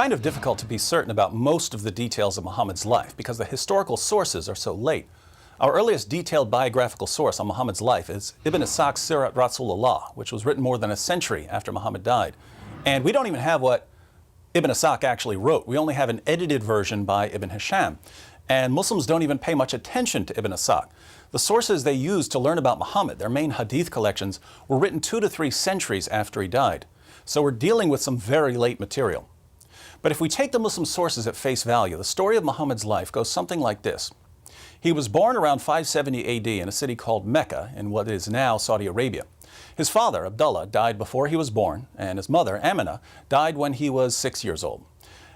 kind of difficult to be certain about most of the details of Muhammad's life because the historical sources are so late. Our earliest detailed biographical source on Muhammad's life is Ibn Ishaq's Sirat Rasulullah, which was written more than a century after Muhammad died. And we don't even have what Ibn Ishaq actually wrote. We only have an edited version by Ibn Hisham. And Muslims don't even pay much attention to Ibn Ishaq. The sources they used to learn about Muhammad, their main hadith collections, were written 2 to 3 centuries after he died. So we're dealing with some very late material. But if we take the Muslim sources at face value, the story of Muhammad's life goes something like this. He was born around 570 AD in a city called Mecca in what is now Saudi Arabia. His father, Abdullah, died before he was born, and his mother, Amina, died when he was 6 years old.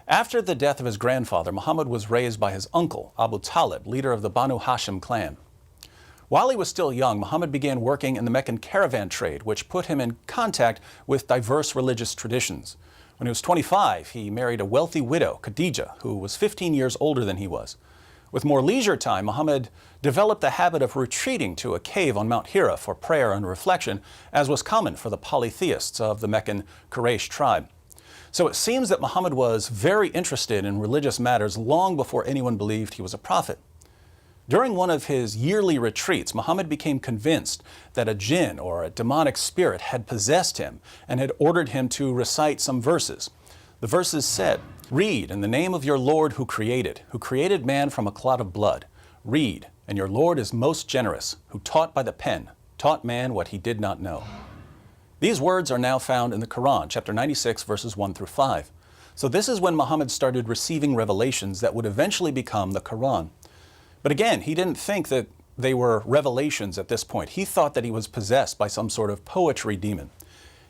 After the death of his grandfather, Muhammad was raised by his uncle, Abu Talib, leader of the Banu Hashim clan. While he was still young, Muhammad began working in the Meccan caravan trade, which put him in contact with diverse religious traditions. When he was 25, he married a wealthy widow, Khadija, who was 15 years older than he was. With more leisure time, Muhammad developed the habit of retreating to a cave on Mount Hira for prayer and reflection, as was common for the polytheists of the Meccan Quraysh tribe. So it seems that Muhammad was very interested in religious matters long before anyone believed he was a prophet. During one of his yearly retreats, Muhammad became convinced that a jinn or a demonic spirit had possessed him and had ordered him to recite some verses. The verses said, "Read in the name of your Lord who created man from a clot of blood. Read, and your Lord is most generous, who taught by the pen, taught man what he did not know." These words are now found in the Quran, chapter 96, verses 1 through 5. So this is when Muhammad started receiving revelations that would eventually become the Quran. But again, he didn't think that they were revelations at this point. He thought that he was possessed by some sort of poetry demon.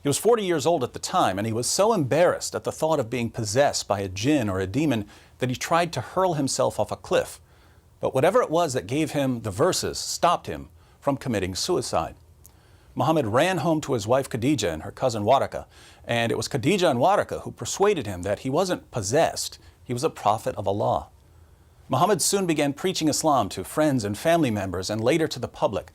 He was 40 years old at the time, and he was so embarrassed at the thought of being possessed by a jinn or a demon that he tried to hurl himself off a cliff. But whatever it was that gave him the verses stopped him from committing suicide. Muhammad ran home to his wife Khadija and her cousin Waraka, and it was Khadija and Waraka who persuaded him that he wasn't possessed, he was a prophet of Allah. Muhammad soon began preaching Islam to friends and family members and later to the public.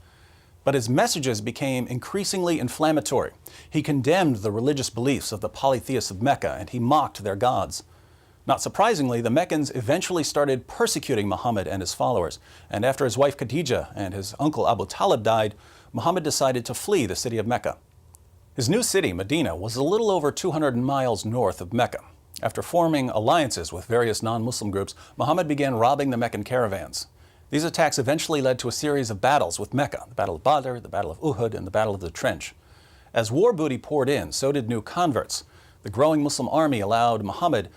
But his messages became increasingly inflammatory. He condemned the religious beliefs of the polytheists of Mecca and he mocked their gods. Not surprisingly, the Meccans eventually started persecuting Muhammad and his followers. And after his wife Khadija and his uncle Abu Talib died, Muhammad decided to flee the city of Mecca. His new city, Medina, was a little over 200 miles north of Mecca. After forming alliances with various non-Muslim groups, Muhammad began robbing the Meccan caravans. These attacks eventually led to a series of battles with Mecca, the Battle of Badr, the Battle of Uhud, and the Battle of the Trench. As war booty poured in, so did new converts. The growing Muslim army allowed Muhammad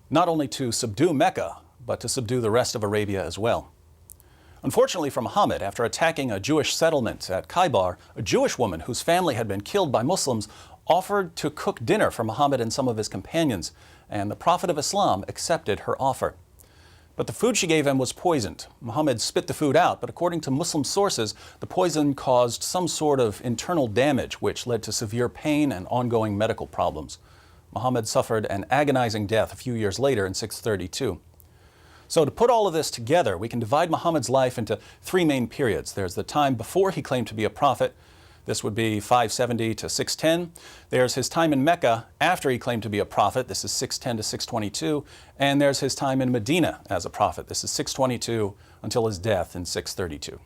not only to subdue Mecca, but to subdue the rest of Arabia as well. Unfortunately for Muhammad, after attacking a Jewish settlement at Khaybar, a Jewish woman whose family had been killed by Muslims offered to cook dinner for Muhammad and some of his companions, and the Prophet of Islam accepted her offer. But the food she gave him was poisoned. Muhammad spit the food out, but according to Muslim sources, the poison caused some sort of internal damage, which led to severe pain and ongoing medical problems. Muhammad suffered an agonizing death a few years later in 632. So to put all of this together, we can divide Muhammad's life into 3 main periods. There's the time before he claimed to be a prophet. This would be 570 to 610. There's his time in Mecca after he claimed to be a prophet. This is 610 to 622. And there's his time in Medina as a prophet. This is 622 until his death in 632.